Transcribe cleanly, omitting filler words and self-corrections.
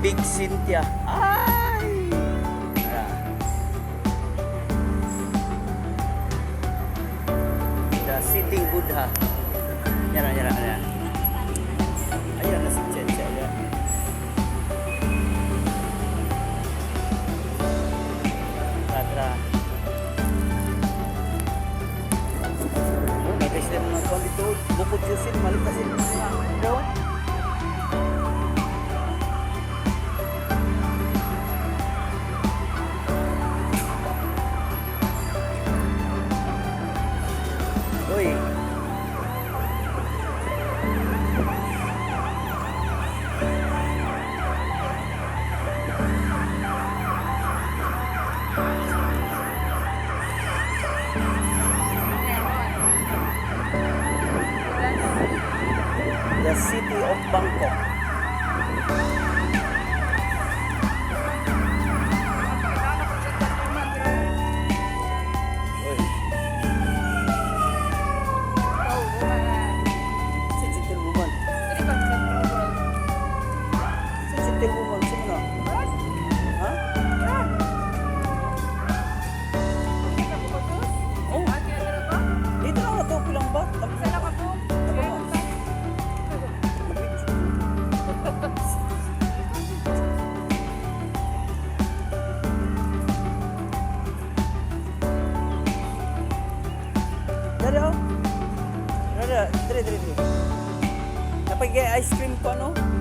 Big Cynthia. Ay! The Sitting Buddha. Yan. Ayan na si Cynthia. Ayan. Tatra. Oh, nag-guys na mga kwan dito. Bukod yusin, malikasin. Ito. Uy. The city of Bangkok. Uy. Sensitive woman. Sensitive woman. Sino na? Ha? Oh. Dito lang na to. Pilang ba? Dari. Napag ice cream ko ano?